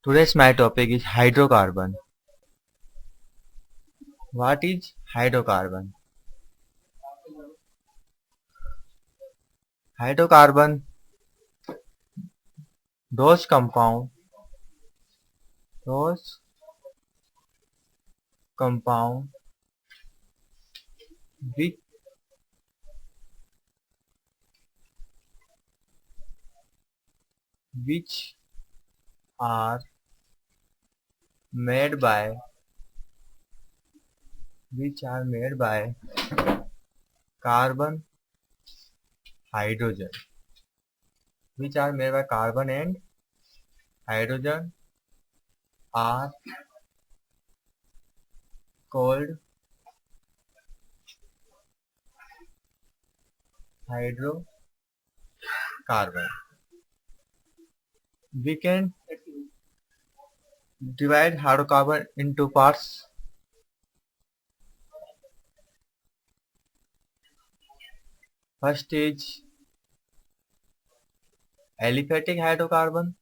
Today's my topic is hydrocarbon. What is hydrocarbon? Hydrocarbon, those those compound which, which are made by carbon, hydrogen, which are made by carbon and hydrogen are called hydrocarbon. We can divide hydrocarbon into parts. First is aliphatic hydrocarbon.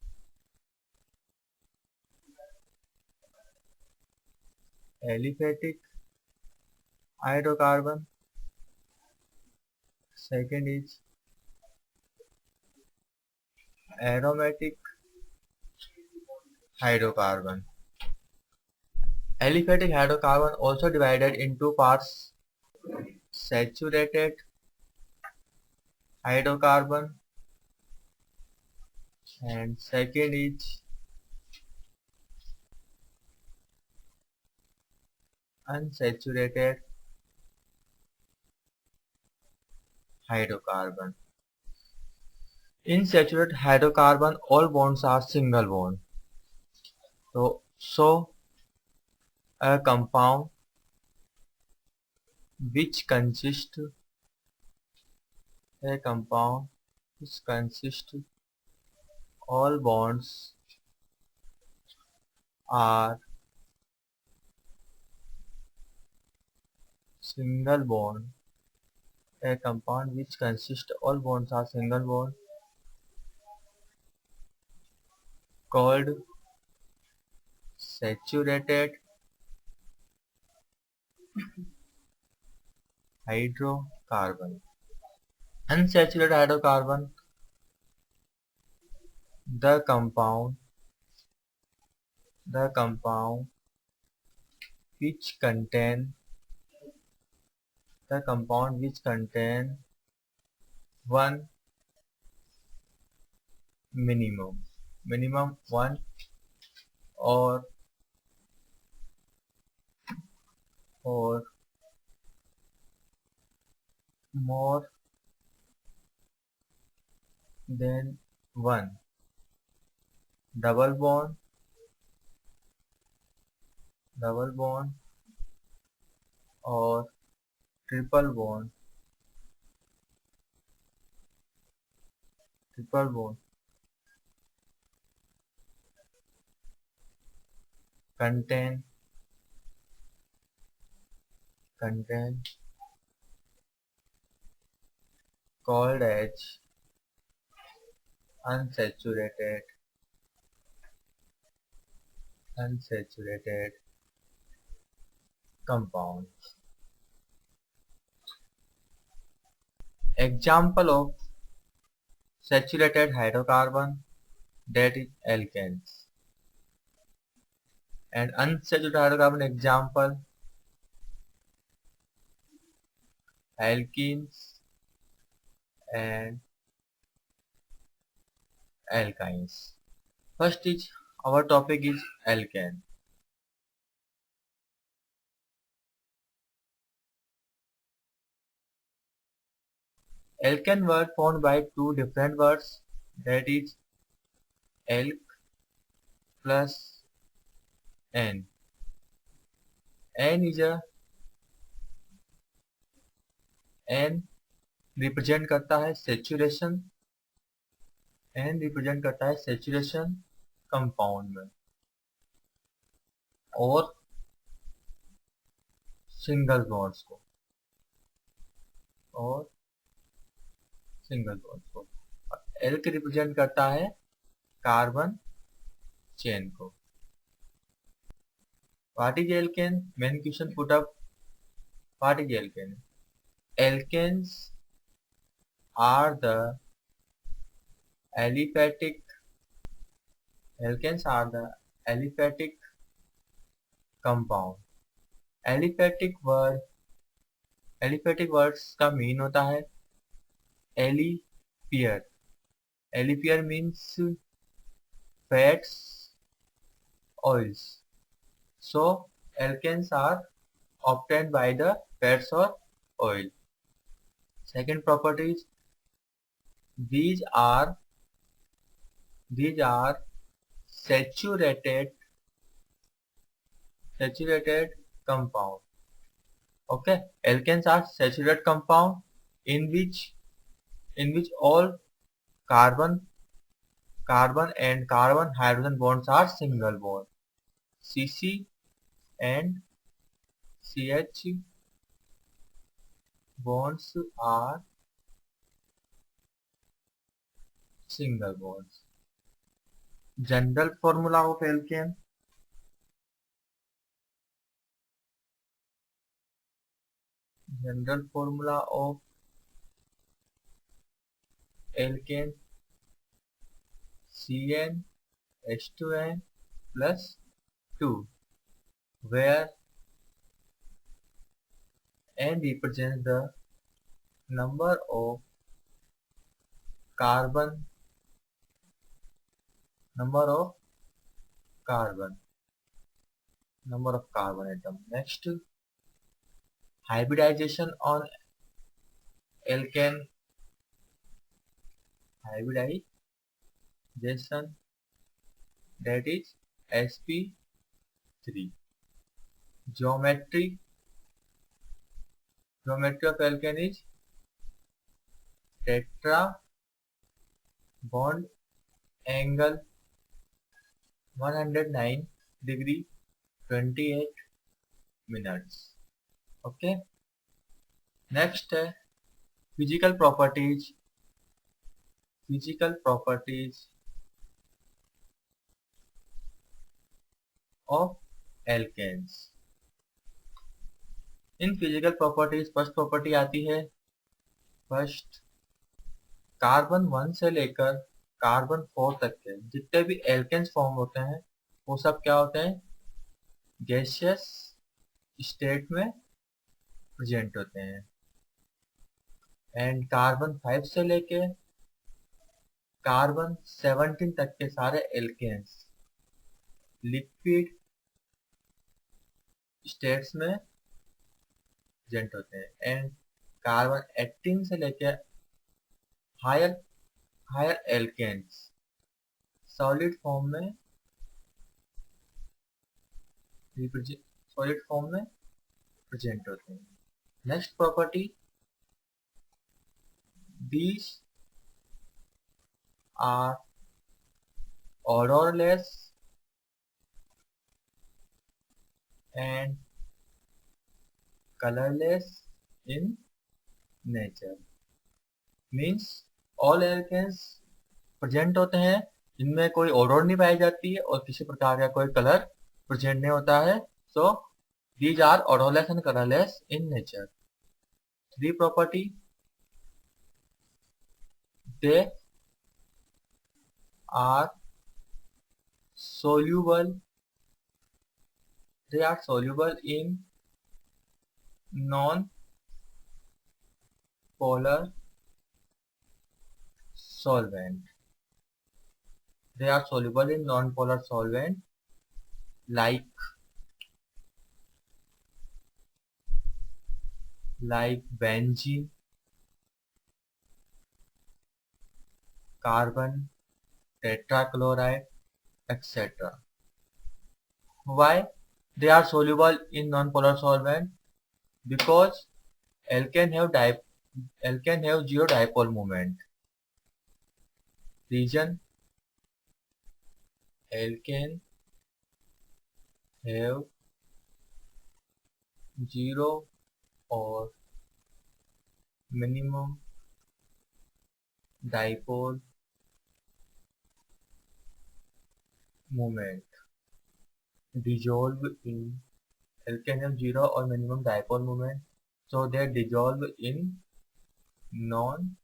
Aliphatic hydrocarbon. Second is aromatic hydrocarbon. Aliphatic hydrocarbon also divided into parts: saturated hydrocarbon and second is unsaturated hydrocarbon. In saturated hydrocarbon, all bonds are single bond. So a compound which consists all bonds are single bond. A compound which consists all bonds are single bond called saturated hydrocarbon. Unsaturated hydrocarbon, the compound which contain one minimum one or more than one double bond or triple bond contain called as unsaturated compound. Example of saturated hydrocarbon, that is alkanes, and unsaturated hydrocarbon example alkenes and alkynes. First is our topic is alkane. Alkane word formed by two different words, that is alk plus N. N represent करता है saturation compound में और single bonds को elk represent करता है carbon chain को. What is alkane? Main question put up. What is alkane? Alkanes are the aliphatic. Alkanes are the aliphatic compound. Aliphatic word. Aliphatic words का mean होता है aleiphar. Aleiphar means fats, oils. So alkanes are obtained by the fats or oil. Second property is these are saturated compound. Okay, alkanes are saturated compound in which all carbon and carbon hydrogen bonds are single bond. CC and CH bonds are single bonds. General formula of alkane. General formula of alkane CnH2n plus 2, where N represents the number of carbon atom. Next, hybridization on alkane. Hybridization, that is sp3. Geometry of alkane is tetra bond angle 109 degree 28 minutes. Okay. Next, physical properties of alkanes. In physical properties first property आती है carbon 1 से लेकर carbon 4 तक के जितने भी alkanes form होते हैं वो सब क्या होते हैं, गैसियस स्टेट में प्रेजेंट होते हैं. एंड कार्बन 5 से लेके कार्बन 17 तक के सारे एल्केन्स लिक्विड स्टेट्स में प्रेजेंट होते हैं. एंड कार्बन 18 से लेके हायर एल्केन्स सॉलिड फॉर्म में प्रेजेंट होते हैं. Next property, these are odorless and colorless in nature. Means all alkanes present होते हैं जिनमें कोई ओडोर नहीं पाई जाती है और किसी प्रकार का कोई कलर प्रेजेंट नहीं होता है. सो these are odorless and colorless in nature. Three property, they are soluble in non-polar solvent. They are soluble in non-polar solvent like benzene, carbon tetrachloride, etc. Why they are soluble in non-polar solvent? Because alkane have zero dipole moment. Reason, alkane have zero or minimum dipole moment dissolve in alkane have zero or minimum dipole moment, so they dissolve in non-polar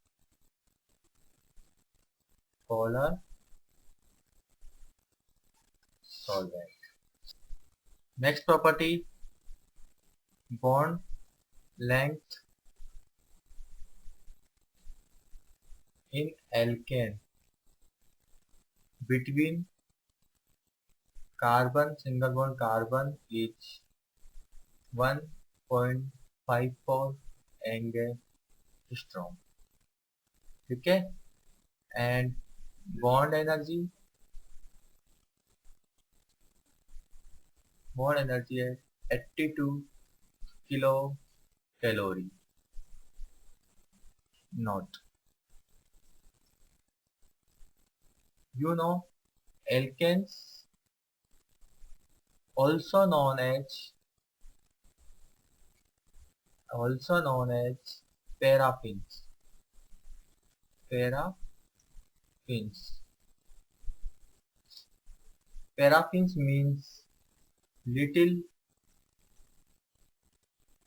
solvent. Next property, bond length in alkane between carbon, single bond carbon is 1.54 angstrom. ठीक है, and bond energy है 82 kilo calorie not. You know, alkanes also known as paraffins. Paraffins. Paraffins means little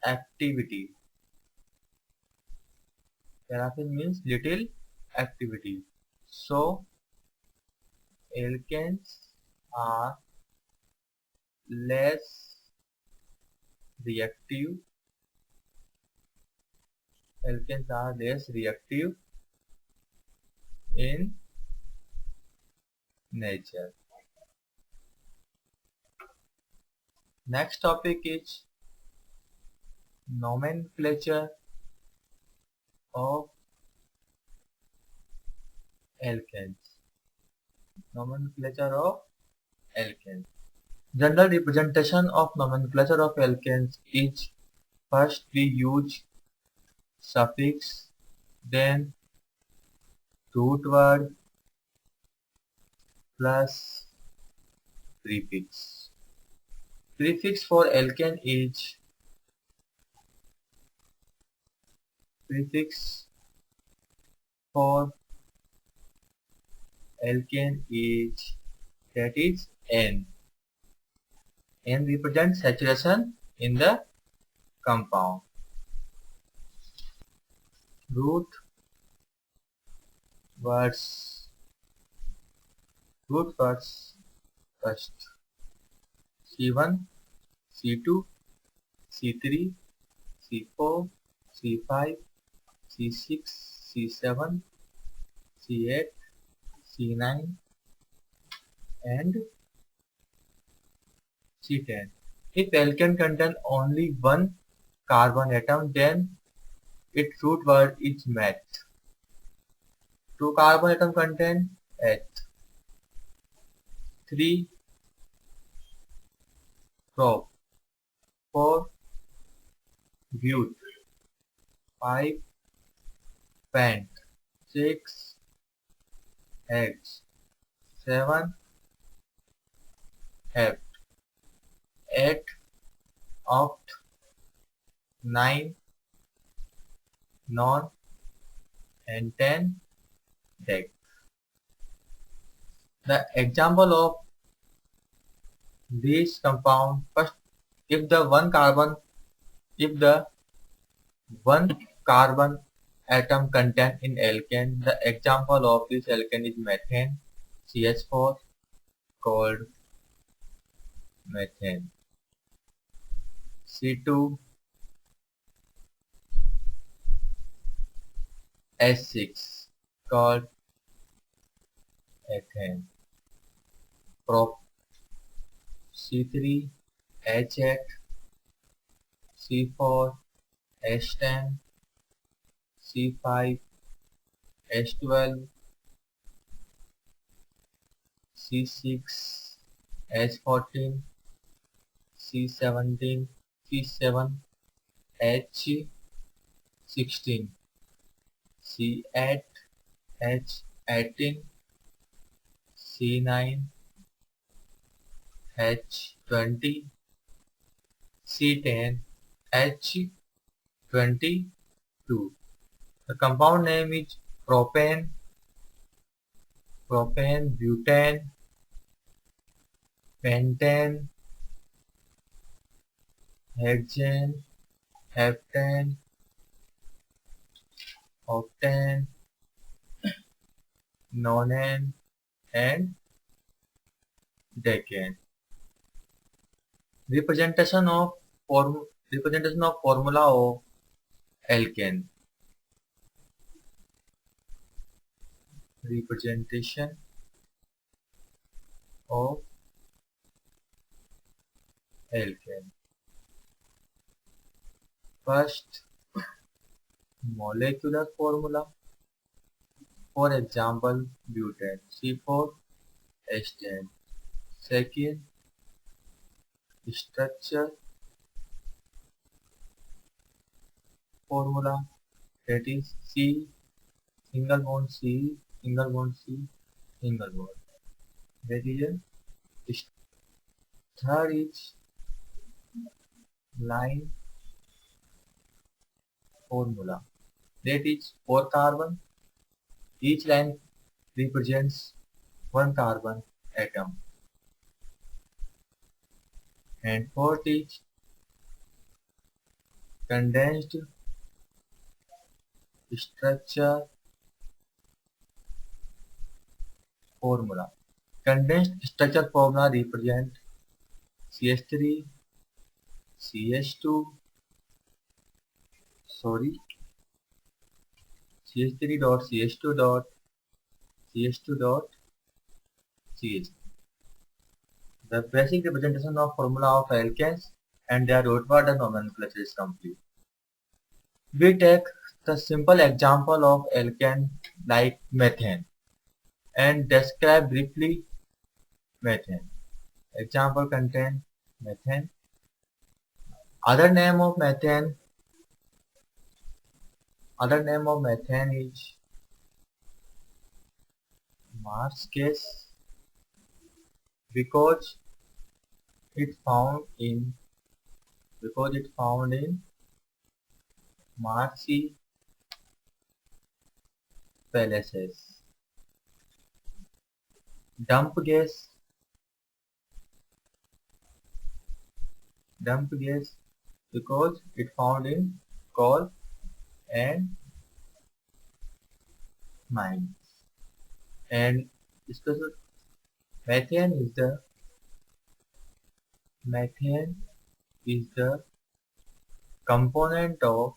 activity. Paraffin means little activity. So alkanes are less reactive. Alkanes are less reactive in nature. Next topic is nomenclature of alkanes. Nomenclature of alkanes. General representation of nomenclature of alkanes is first we use suffix, then root word plus prefix. Prefix for alkane is prefix for alkane is that is N. N represents saturation in the compound. Root words first. C1, C2, C3, C4, C5, C6, C7, C8, C9 and C10. If alkane contains only one carbon atom, then its root word is meth. Two carbon atom contain eth. 3 prop. 4 but. 5 pent. 6 hex. 7 heft. 8 oct. 9 non and 10 deck. The example of this compound, first, if the one carbon atom contained in alkane, the example of this alkane is methane, CH4 called methane. C2 H6 called ethane. Prop C3 H8 C4 H10 C5 H12 C6 H14 C17 C7 H16 C8 H18 C9 H20 C10 H22. The compound name is propane, butane, pentane, hexane, heptane, octane, nonane, and decane. Representation of formula of alkane. Representation of alkane. First, molecular formula. For example, butane C4H10. Second, structure formula, that is C single bond C single bond C single bond. That is a third is line formula. That is 4 carbon. Each line represents one carbon atom. And fourth is condensed structure formula. Condensed structure formula represent CH3, CH2, CH3 dot CH2 dot CH2 dot CH. The basic representation of formula of alkanes and their root water nomenclature is complete. We take the simple example of alkane like methane and describe briefly methane. Example contain methane. Other name of methane is Mars gas because it found in marshy places. Dump gas because it found in coal and mines. And special methane is the component of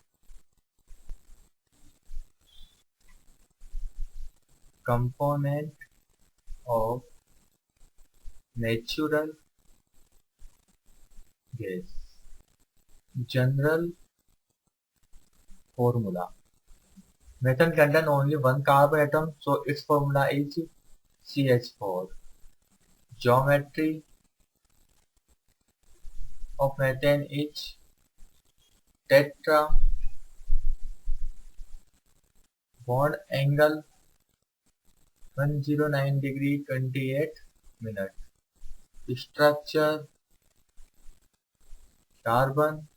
natural gas. General formula. Methane contains only one carbon atom, so its formula is CH4. Geometry of methane is tetra. Bond angle 109 degree 28 minutes. Structure carbon,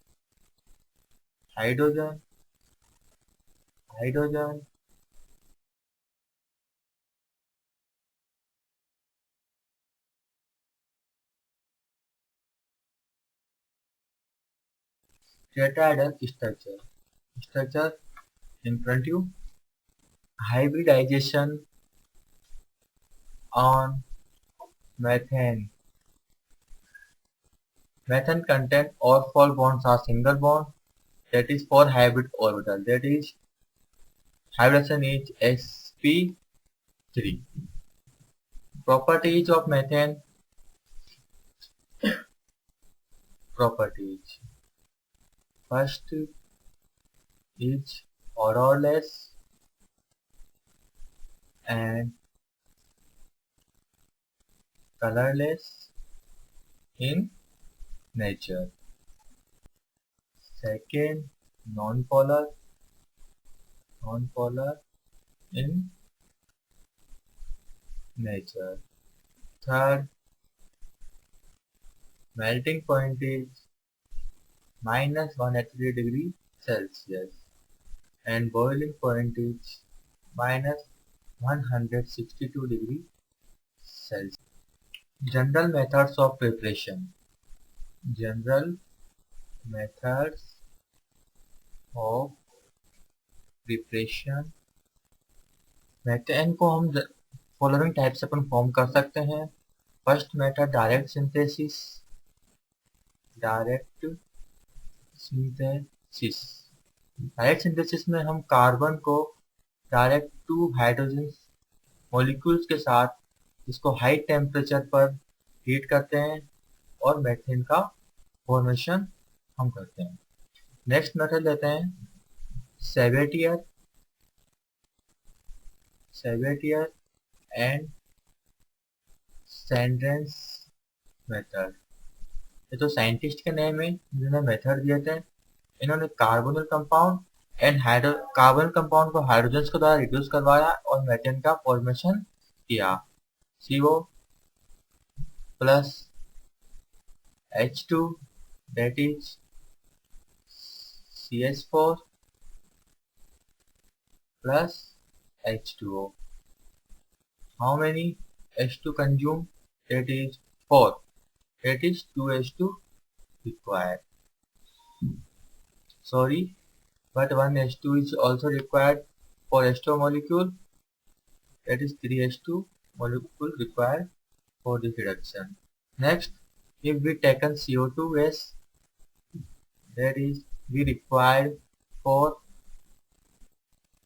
hydrogen, tetrahedral structure. Structure in front you. Hybridization on methane. Methane content all four bonds are single bond. That is for hybrid orbital. That is hybridization is sp3. Properties of methane. Properties. First is odorless and colorless in nature. Second, non-polar in nature. Third, melting point is -183 degree Celsius and boiling point is -162 degree Celsius. General methods of preparation, general methods of preparation. Method को हम following type से अपन form कर सकते हैं। First method direct synthesis, direct synthesis. Direct synthesis में हम carbon को direct to hydrogen molecules के साथ इसको हाई टेम्परेचर पर हीट करते हैं और मीथेन का फॉर्मेशन हम करते हैं। नेक्स्ट मेथड लेते हैं सेवेटियर, सेवेटियर एंड सैंड्रेंस मेथड। ये तो साइंटिस्ट के नेम है जिन्होंने मेथड दिए थे। इन्होंने carbonyl compound and carbon compound को हाइड्रोजन के द्वारा रिड्यूस करवाया और मेथेन का फॉर्मेशन किया। CO plus H2 that is CH4 plus H2O. How many H2 consumed? That is 4. That is 2 H2 required. Sorry, but 1 H2 is also required for H2 molecule. That is 3 H2 molecule required for this reduction. Next, if we taken CO2 gas, that is we require for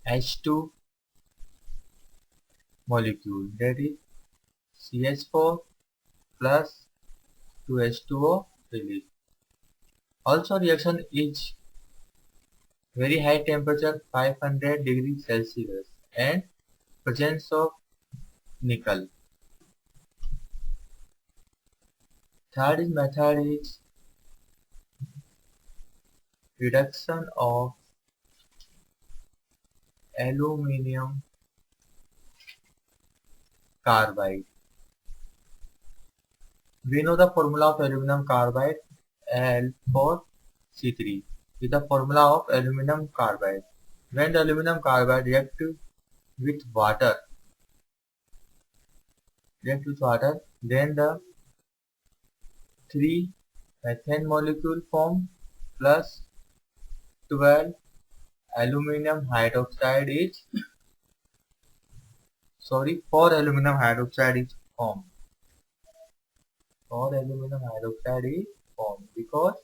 H2 molecule, that is CH4 plus 2H2O release. Also reaction is very high temperature 500 degrees Celsius and presence of nickel. Third method is reduction of aluminum carbide. We know the formula of aluminum carbide, Al4C3 is the formula of aluminum carbide. When the aluminum carbide react with water, then the 3 methane molecule form plus 12 aluminum hydroxide is 4 aluminum hydroxide is formed. 4 aluminum hydroxide is formed because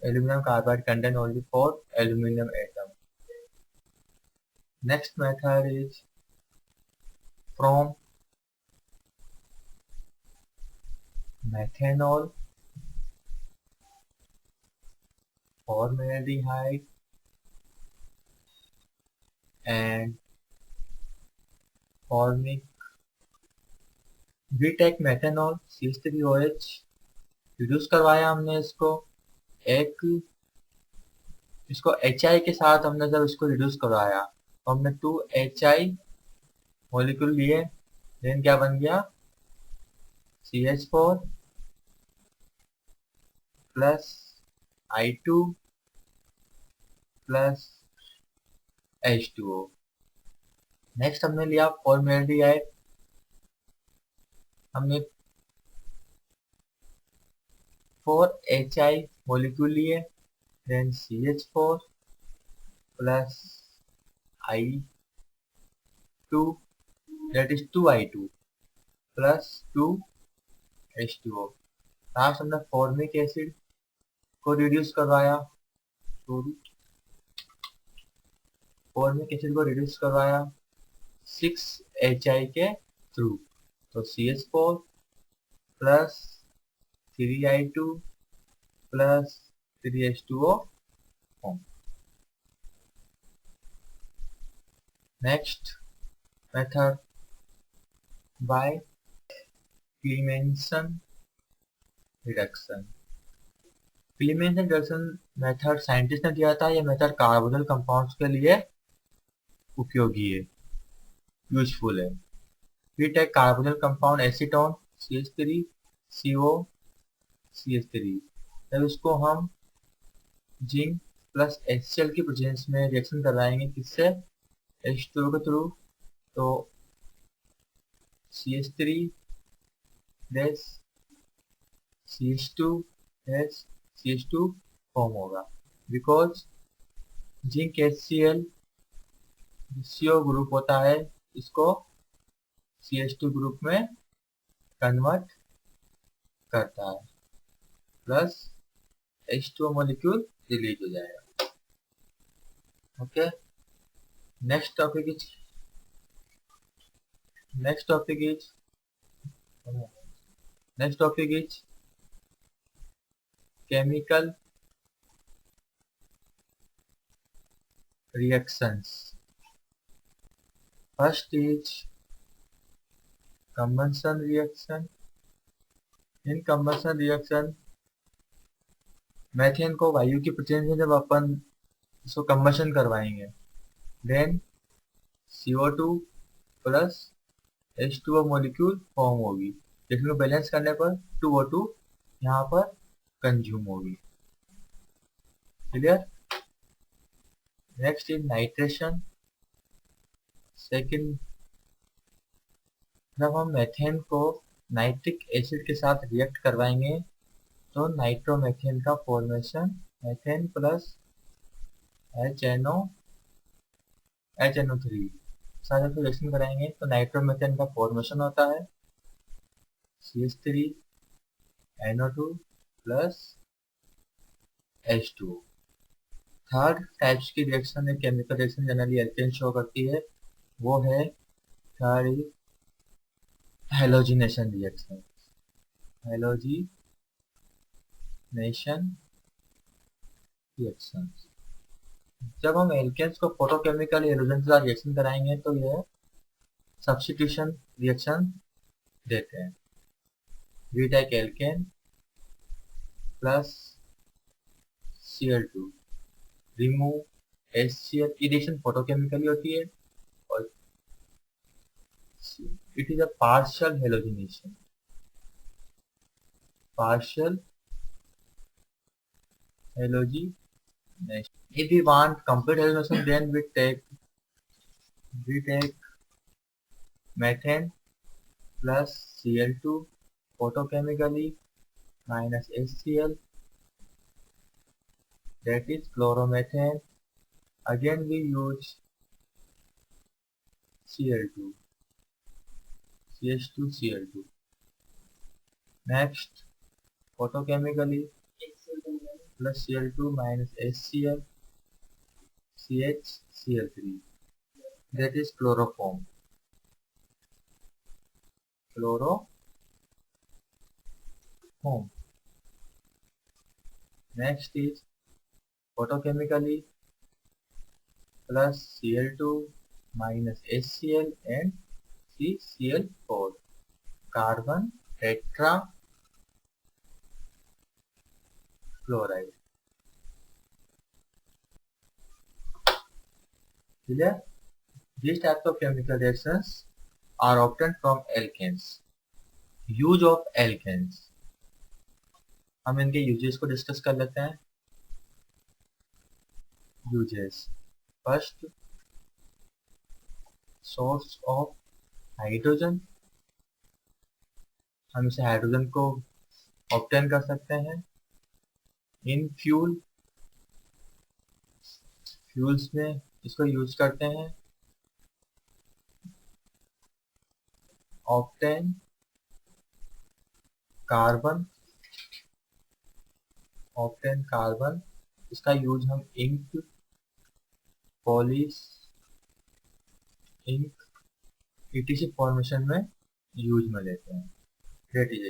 aluminum carbide contain only 4 aluminum atoms. Next method is from methanol, formaldehyde and formic. We take methanol CH3OH, reduce करवाया हमने इसको इसको HI के साथ हमने जब इसको reduce करवाया तो हमने 2 HI मॉलिक्यूल लिए, देन क्या बन गया CH4 plus I2 plus H2O। Next हमने लिया फॉर्मेल्डिहाइड, हमने 4 HI मॉलिक्यूल लिए, then CH4 plus I2 that is 2I2 plus 2 H2O। Last हमने फॉर्मिक एसिड को रिड्यूस करवाया, फॉर्मिक एसिड को रिड्यूस करवाया 6 HI के थ्रू, तो CH4 plus 3I2 plus 3H2O form. Next method by Clemmensen reduction. Clemmensen reduction method scientist ने दिया था। यह मेथड कार्बोनिल कंपाउंड्स के लिए उपयोगी है, यूजफुल है। We take carbonyl compound acetone CH3 CO CH3, तब इसको हम जिंक प्लस HCl की प्रेजेंस में रिएक्शन कराएंगे, किससे H2O के थ्रू, तो CH3 देस CH2 H CH2 फॉर्म होगा, because zinc HCl CO group होता है, इसको CH2 ग्रुप में कन्वर्ट करता है, प्लस H2O मॉलिक्यूल रिलीज हो जाएगा। Okay, next topic is next topic is next topic is chemical reactions. First is combustion reaction. In combustion reaction, methane को वायु की प्रेजेंस में जब अपन इसको कंबशन करवाएंगे, then CO2 plus H2O molecule form होगी, जिसको बैलेंस करने पर 2O2 यहाँ पर कंज्यूम होगी। Clear? Next is nitration. Second, जब हम मेथेन को नाइट्रिक एसिड के साथ रिएक्ट करवाएंगे तो नाइट्रोमेथेन का फॉर्मेशन, मेथेन प्लस HNO3 साथ में रिएक्शन कराएंगे तो नाइट्रोमेथेन का फॉर्मेशन होता है CH3NO2 plus H2O। Third types की रिएक्शन है, chemical reaction generally alkane show करती है, वो है third halogenation reaction. Halogenation reaction, जब हम एल्केन्स को फोटोकेमिकल हेलोजन के साथ रिएक्शन कराएंगे तो यह सब्स्टिट्यूशन रिएक्शन देते हैं। ब्यूटाइक alkane plus Cl2 remove HCl, ये रिएक्शन फोटोकेमिकली होती है और it is a partial halogenation. Partial halogenation. If we want complete halogenation, then we take methane plus Cl2 photochemically minus HCl, that is chloromethane. Again we use Cl2, CH2Cl2. Next, photochemically plus Cl2 minus HCl, CHCl3, that is chloroform. Next is photochemically plus Cl2 minus HCl and CCl4, carbon tetrafluoride. Clear? These types of chemical reactions are obtained from alkanes. Use of alkanes, हम इनके uses को discuss कर लेते हैं। Uses, first, source of hydrogen, हम इसे hydrogen को obtain कर सकते हैं। इन फ्यूल्स में इसको यूज करते हैं। ऑब्टेन कार्बन, इसका यूज हम ink, polish, ink, ETC formation में यूज में लेते हैं। That is